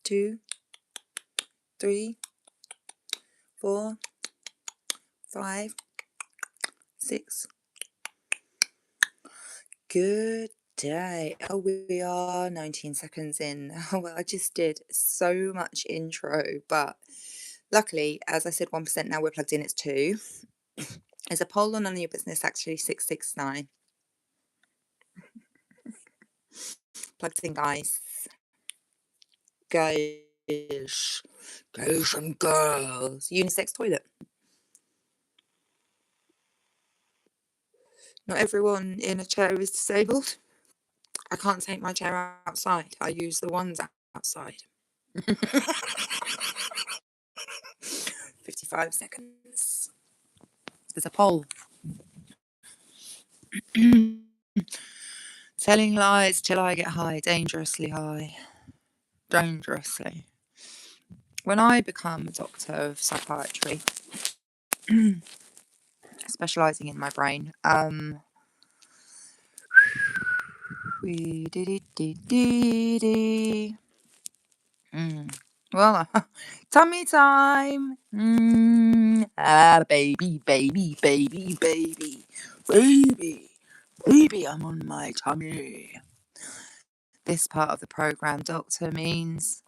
2, 3, 4, 5, 6. Good day. Oh, we are 19 seconds in. Oh, well, I just did so much intro, but luckily, as I said, 1% now we're plugged in, it's 2. There's a poll on None of Your Business, actually 669. Plugged in, guys. Guys and girls. Unisex toilet. Not everyone in a chair is disabled. I can't take my chair outside. I use the ones outside. 55 seconds. There's a poll. Telling lies till I get high. Dangerously high. Dangerously. When I become a doctor of psychiatry, specialising in my brain, well, tummy time. Baby, baby, baby, baby, baby, baby, I'm on my tummy. This part of the programme, doctor, means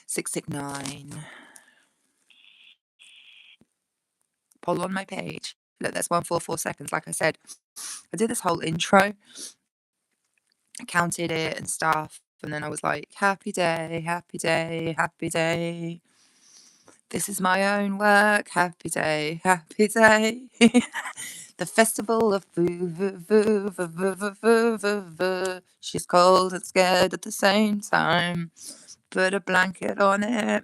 669. Poll on my page. Look, that's 144 seconds. Like I said, I did this whole intro. I counted it and stuff. And then I was like, happy day, happy day, happy day. This is my own work. Happy day, happy day. The festival of she's cold and scared at the same time. Put a blanket on it.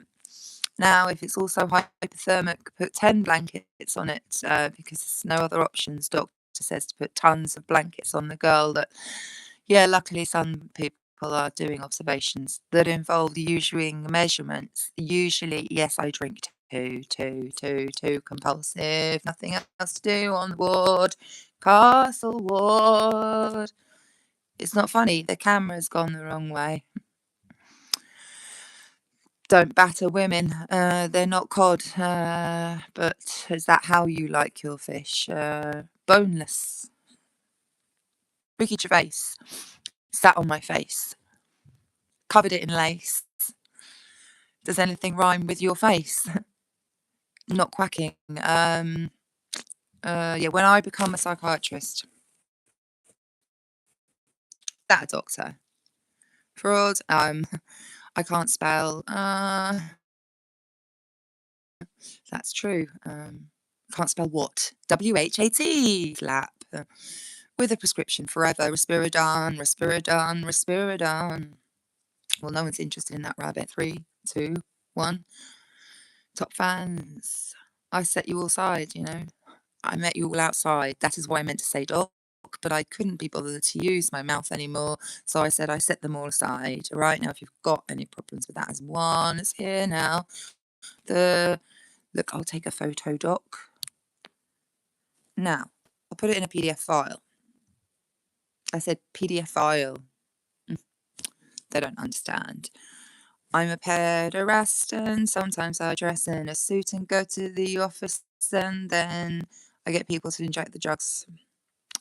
Now, if it's also hypothermic, put 10 blankets on it because there's no other options. Doctor says to put tons of blankets on the girl. That, yeah, luckily some people are doing observations that involve using measurements. Usually, yes, I drink too compulsive. Nothing else to do on the ward. Castle ward. It's not funny. The camera's gone the wrong way. Don't batter women. They're not cod. But is that how you like your fish? Boneless. Ricky Gervais sat on my face, covered it in lace. Does anything rhyme with your face? Not quacking. Yeah, when I become a psychiatrist, that a doctor. Fraud. I can't spell. That's true. Can't spell what? WHAT. Slap. With a prescription forever. Risperidone. Well, no one's interested in that rabbit. 3, 2, 1. Top fans. I set you all aside, you know. I met you all outside. That is why I meant to say doc, but I couldn't be bothered to use my mouth anymore. So I said I set them all aside. All right, now if you've got any problems with that, as one is here now. Look, I'll take a photo, doc. Now, I'll put it in a PDF file. I said PDF file. They don't understand. I'm a pederast and sometimes I dress in a suit and go to the office and then I get people to inject the drugs.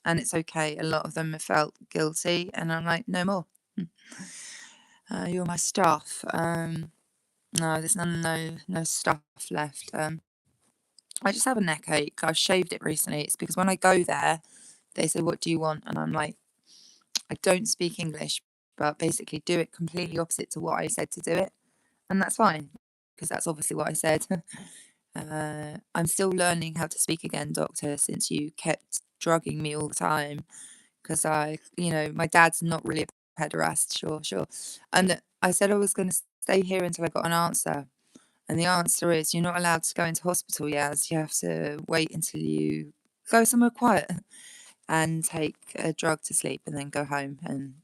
And it's okay. A lot of them have felt guilty and I'm like, no more. You're my staff. No, there's no stuff left. I just have a neck ache. I've shaved it recently. It's because when I go there, they say, what do you want? And I'm like, I don't speak English, but basically do it completely opposite to what I said to do it. And that's fine, because that's obviously what I said. I'm still learning how to speak again, doctor, since you kept drugging me all the time. Because my dad's not really a pederast, sure. And I said I was going to stay here until I got an answer. And the answer is you're not allowed to go into hospital, Yaz. You have to wait until you go somewhere quiet and take a drug to sleep and then go home and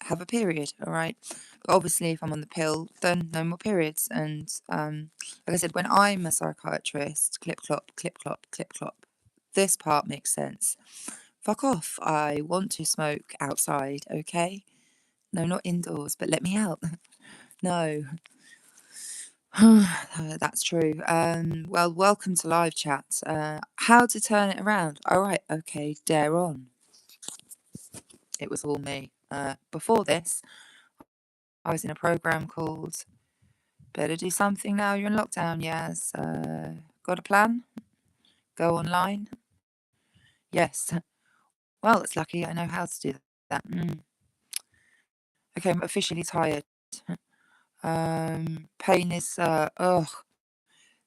have a period, all right? But obviously, if I'm on the pill, then no more periods. And like I said, when I'm a psychiatrist, clip clop, clip clop, clip clop. This part makes sense. Fuck off. I want to smoke outside, okay? No, not indoors, but let me out. No. That's true. Well, welcome to live chat. How to turn it around? All right, okay, dare on. It was all me. Before this, I was in a program called Better Do Something Now You're in Lockdown. Yes. Got a plan? Go online? Yes. Well, it's lucky I know how to do that. Okay, I'm officially tired. Pain is,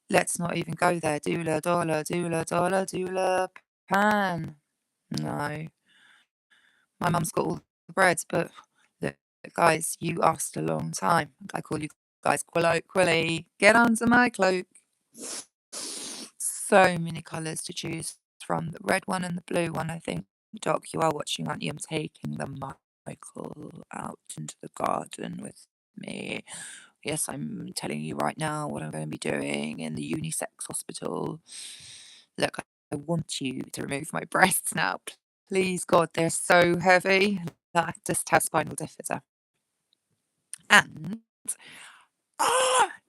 let's not even go there. Doula, doula, pan. No. My mum's got all the breads, but look, guys, you asked a long time. I call you guys Quilly. Get under my cloak. So many colours to choose from. The red one and the blue one, I think. Doc, you are watching, aren't you? I'm taking the Michael out into the garden with me. Yes, I'm telling you right now what I'm going to be doing in the unisex hospital. Look, I want you to remove my breasts now. Please, God, they're so heavy that I just have spinal deafness. And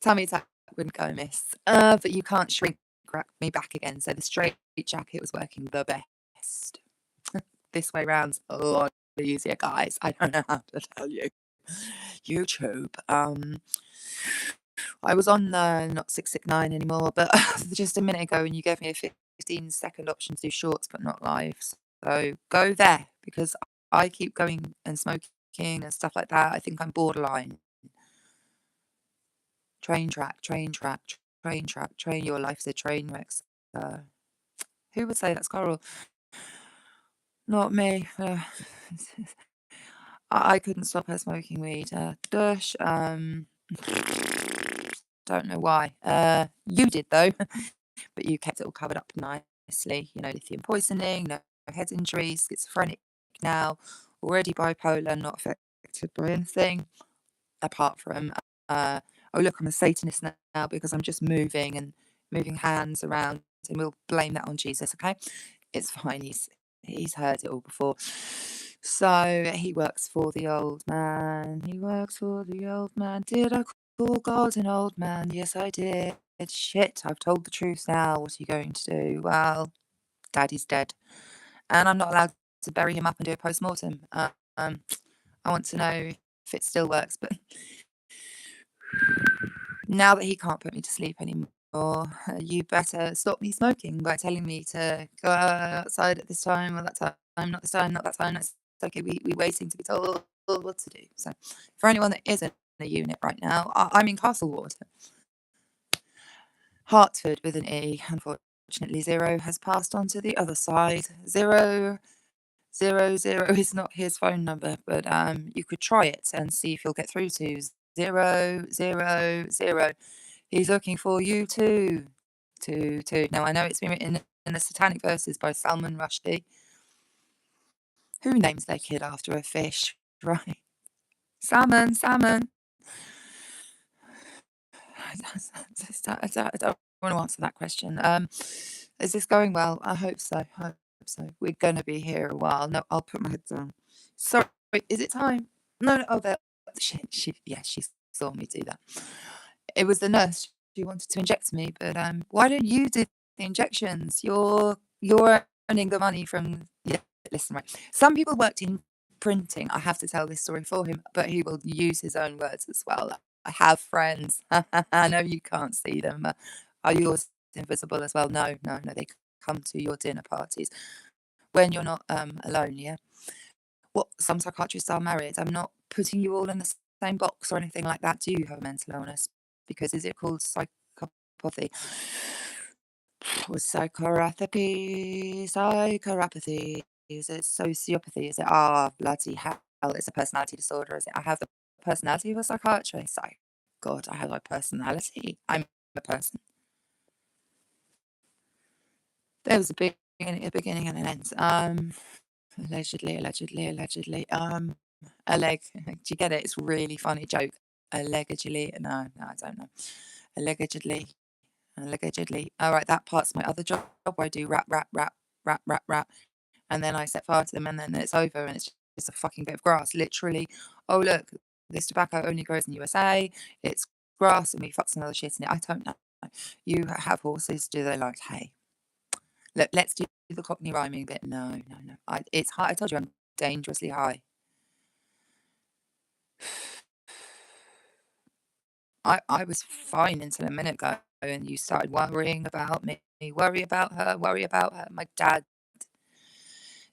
tummy tuck wouldn't go amiss. But you can't shrink wrap me back again. So the straight jacket was working the best. This way round's a lot easier, guys. I don't know how to tell you. YouTube. I was on not 669 anymore, but just a minute ago, and you gave me a 15-second option to do shorts, but not lives. So go there because I keep going and smoking and stuff like that. I think I'm borderline. Train track, train track, train track, train. Your life's a train wreck. Who would say that's Coral? Not me. I couldn't stop her smoking weed. Dush. Don't know why. You did though, but you kept it all covered up nicely. You know, lithium poisoning, no head injuries, schizophrenic now, already bipolar, not affected by anything apart from. Oh look, I'm a Satanist now because I'm just moving hands around, and we'll blame that on Jesus. Okay, it's fine. He's heard it all before. So he works for the old man. He works for the old man. Did I call God an old man? Yes, I did. Shit, I've told the truth now. What are you going to do? Well, Daddy's dead, and I'm not allowed to bury him up and do a post-mortem. I want to know if it still works, but now that he can't put me to sleep anymore, you better stop me smoking by telling me to go outside at this time or that time, not this time, not that time. It's okay, we're waiting to be told what to do. So for anyone that isn't in a unit right now, I'm in Castlewater. Hartford with an E. Unfortunately, 0 has passed on to the other side. 000 is not his phone number, but you could try it and see if you'll get through to 000. He's looking for you too. Now I know it's been written in the Satanic Verses by Salman Rushdie. Who names their kid after a fish, right? Salmon. I don't want to answer that question. Is this going well? I hope so. We're going to be here a while. No, I'll put my head down. Sorry, is it time? No. Oh, she saw me do that. It was the nurse. She wanted to inject me, but why don't you do the injections? You're earning the money from. Yeah, listen, right. Some people worked in printing. I have to tell this story for him, but he will use his own words as well. I have friends. I know you can't see them. Are yours invisible as well? No. They come to your dinner parties when you're not alone. Yeah. What some psychiatrists are married. I'm not putting you all in the same box or anything like that. Do you have a mental illness? Because is it called psychopathy? Or psychopathy? Is it sociopathy? Is it bloody hell? It's a personality disorder. Is it? I have the personality of a psychiatrist. God, I have my personality. I'm a person. There was a beginning and an end. Allegedly. A leg. Do you get it? It's a really funny joke. Allegedly. No, I don't know. Allegedly. All right, that part's my other job where I do rap, and then I set fire to them, and then it's over, and it's just a fucking bit of grass, literally. Oh look, this tobacco only grows in the USA. It's grass and we fuck some other shit in it. I don't know. You have horses. Do they like hay? Look, let's do the Cockney rhyming bit. No. It's high. I told you I'm dangerously high. I was fine until a minute ago, and you started worrying about me. Worry about her. Worry about her. My dad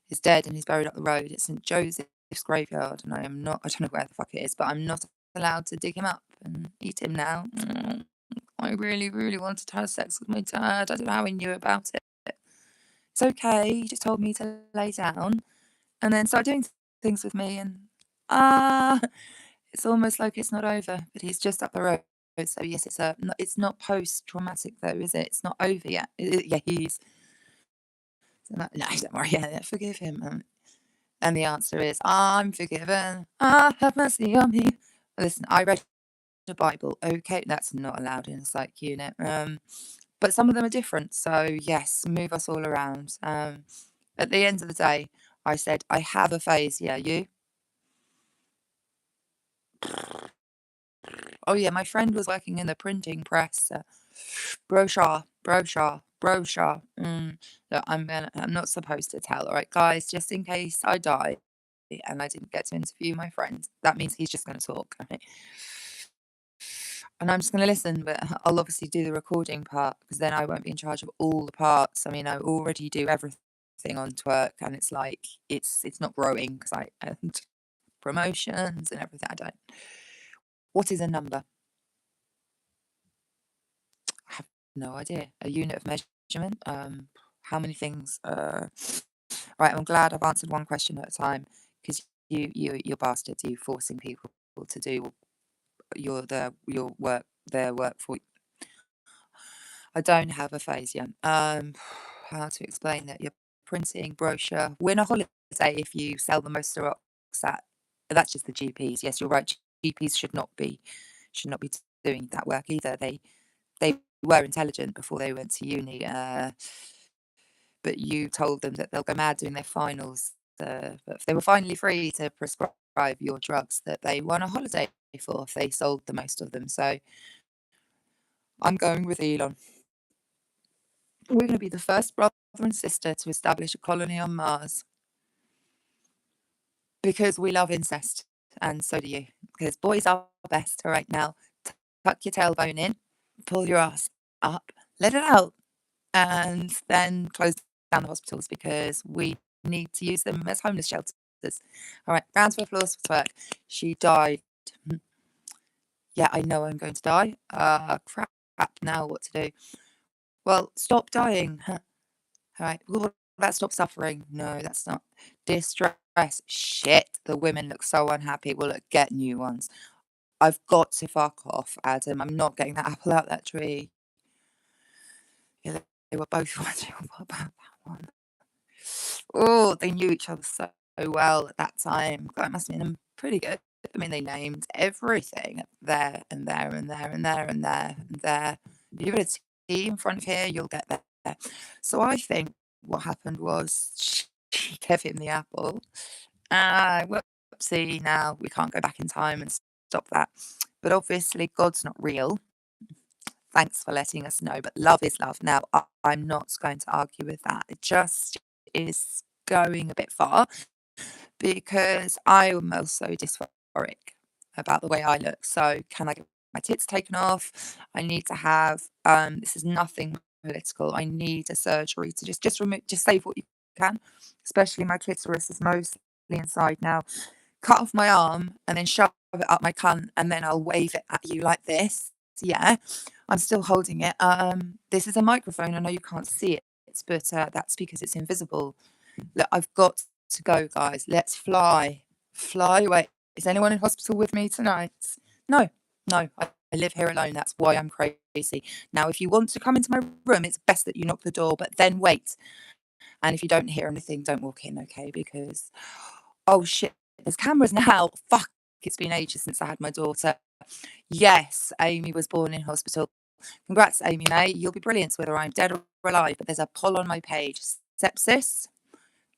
is dead, and he's buried up the road at St Joseph's graveyard, and I am not. I don't know where the fuck it is, but I'm not allowed to dig him up and eat him now. I really, really wanted to have sex with my dad. I don't know how he knew about it. It's okay. He just told me to lay down, and then started doing things with me, and it's almost like it's not over, but he's just up the road. So yes, it's not post-traumatic though, is it? It's not over yet. Yeah, he's. So no, don't worry. Yeah, forgive him. And the answer is, I'm forgiven. Have mercy on me. Listen, I read the Bible. Okay, that's not allowed in a psych unit. But some of them are different. So yes, move us all around. At the end of the day, I said I have aphasia. You? Oh yeah, my friend was working in the printing press. Brochure. Look, I'm not supposed to tell, all right, guys, just in case I die and I didn't get to interview my friend. That means he's just gonna talk, right? And I'm just gonna listen, but I'll obviously do the recording part because then I won't be in charge of all the parts. I mean, I already do everything on Twerk, and it's like it's not growing because I and promotions and everything. I don't. What is a number? I have no idea. A unit of measurement? How many things? Right, I'm glad I've answered one question at a time because you're bastards. You forcing people to do your work, their work for you. I don't have aphasia. How to explain that? You're printing brochure. Win a holiday if you sell the most rocks at. That's just the GPs. Yes, you're right. GPs should not be doing that work either. They were intelligent before they went to uni, but you told them that they'll go mad doing their finals. But if they were finally free to prescribe your drugs, that they won a holiday for if they sold the most of them. So I'm going with Elon. We're going to be the first brother and sister to establish a colony on Mars because we love incest, and so do you. Because boys are best. All right, now tuck your tailbone in, pull your ass up, let it out, and then close down the hospitals because we need to use them as homeless shelters. All right, rounds of applause for Twerk. She died. Yeah, I know I'm going to die. Crap. Now what to do? Well, stop dying. All right. Well, that stop suffering. No, that's not. Distress. Shit. The women look so unhappy. Well, look, get new ones. I've got to fuck off, Adam. I'm not getting that apple out that tree. Yeah, they were both wondering what about that one. Oh, they knew each other so well at that time. God, it must have been pretty good. I mean, they named everything there and there and there and there and there and there. If you put a T in front of here, you'll get there. So I think what happened was she gave him the apple. Whoopsie, now we can't go back in time and stop that. But obviously, God's not real. Thanks for letting us know. But love is love. Now, I'm not going to argue with that. It just is going a bit far because I am also dysphoric about the way I look. So, can I get my tits taken off? I need to have, this is nothing political. I need a surgery to just remove, just save what you can, especially my clitoris is mostly inside now. Cut off my arm and then shove it up my cunt, and then I'll wave it at you like this. Yeah, I'm still holding it. This is a microphone. I know you can't see it, but that's because it's invisible. Look, I've got to go, guys. Let's fly. Fly away. Is anyone in hospital with me tonight? No. I live here alone. That's why I'm crazy. Now, if you want to come into my room, it's best that you knock the door, but then wait. And if you don't hear anything, don't walk in, okay? Because, oh shit, there's cameras now. Fuck, it's been ages since I had my daughter. Yes, Amy was born in hospital. Congrats, Amy May. You'll be brilliant whether I'm dead or alive, but there's a poll on my page. Sepsis,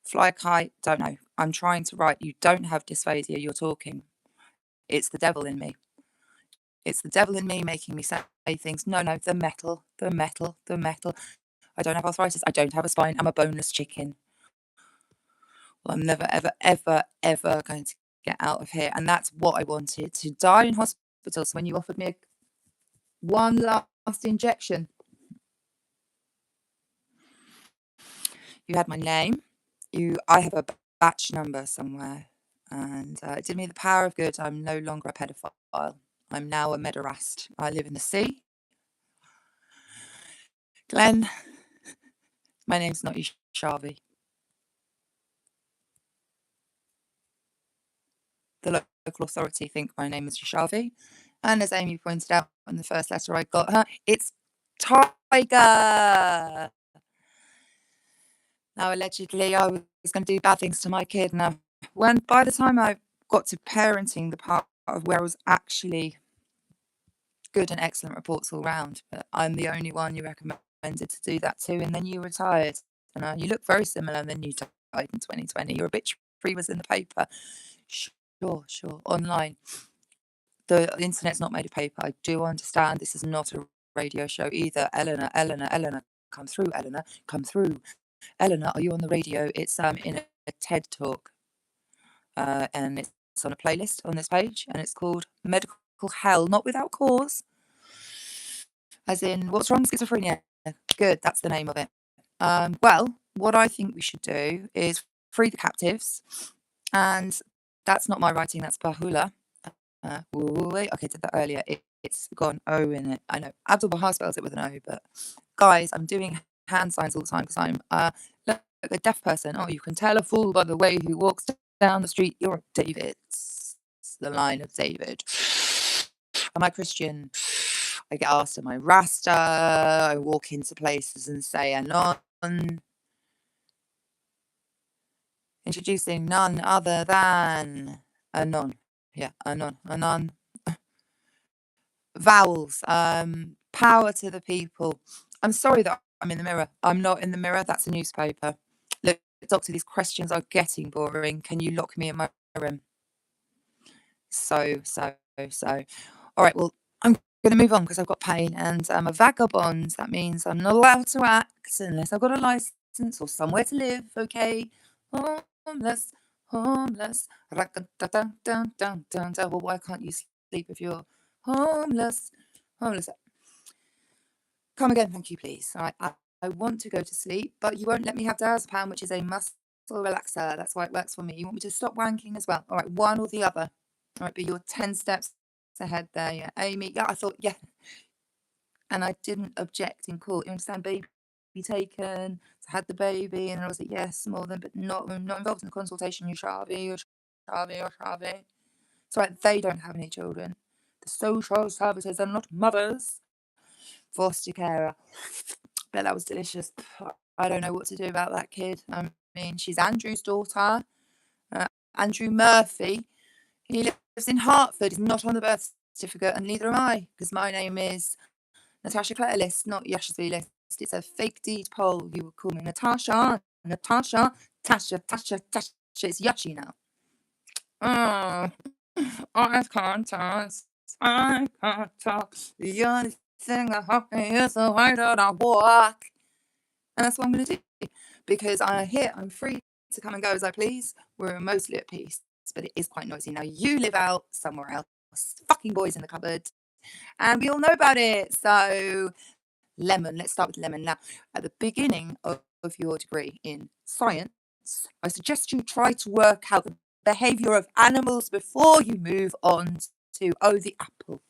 fly a kite, don't know. I'm trying to write. You don't have dysphasia, you're talking. It's the devil in me. It's the devil in me making me say things. No, the metal, the metal, the metal. I don't have arthritis. I don't have a spine. I'm a boneless chicken. Well, I'm never, ever, ever, ever going to get out of here. And that's what I wanted, to die in hospital. So when you offered me one last injection, you had my name. I have a batch number somewhere. And it did me the power of good. I'm no longer a pedophile. I'm now a pederast. I live in the sea. Glenn, my name's not Ushavi. The local authority think my name is Ushavi. And as Amy pointed out in the first letter I got her, it's Tiger. Now, allegedly, I was going to do bad things to my kid. Now, by the time I got to parenting, the part of where I was actually good and excellent reports all round, but I'm the only one you recommended to do that to, and then you retired. And you look very similar, and then you died in 2020. Your obituary was in the paper. Sure. Online. The internet's not made of paper. I do understand this is not a radio show either. Eleanor, come through, Eleanor, come through. Eleanor, are you on the radio? It's in a TED talk, and it's on a playlist on this page, and it's called Medical Hell Not Without Cause, as in what's wrong, schizophrenia. Good, that's the name of it. Well, what I think we should do is free the captives, and that's not my writing, that's Bahula. Okay, I did that earlier. It's got an O in it. I know Abdul Baha spells it with an O, but guys, I'm doing hand signs all the time because I'm like a deaf person. Oh, you can tell a fool by the way he walks down the street. You're David. It's the line of David. Am I Christian? I get asked, am I Rasta? I walk into places and say Anon. Introducing none other than Anon. Yeah, Anon. Vowels. Power to the people. I'm sorry that I'm in the mirror. I'm not in the mirror. That's a newspaper. Look, doctor, these questions are getting boring. Can you lock me in my room? So. All right, well, I'm going to move on because I've got pain and I'm a vagabond. That means I'm not allowed to act unless I've got a license or somewhere to live, okay? Homeless. Well, why can't you sleep if you're homeless? Come again, thank you, please. All right, I want to go to sleep, but you won't let me have diazepam, which is a muscle relaxer. That's why it works for me. You want me to stop wanking as well? All right, one or the other. All right, but you're 10 steps ahead there. Yeah, Amy. Yeah, I thought, yeah. And I didn't object in court. You understand, baby taken. So I had the baby, and I was like, yes, more than, but not involved in the consultation. Ushavi. So right, they don't have any children. The social services are not mothers. Foster carer. But that was delicious. I don't know what to do about that kid. I mean, she's Andrew's daughter. Andrew Murphy. He lives in Hartford. He's not on the birth certificate, and neither am I, because my name is Natasha Claire List, not Yashasvi List. It's a fake deed poll. You would call me Natasha. Tasha. It's Yashi now. I can't talk. The only thing I hope is the way that I walk. And that's what I'm going to do. Because I'm free to come and go as I please. We're mostly at peace, but it is quite noisy. Now, you live out somewhere else. Fucking boys in the cupboard. And we all know about it. So, Lemon, let's start with Lemon. Now, at the beginning of your degree in science, I suggest you try to work out the behaviour of animals before you move on to, the apple.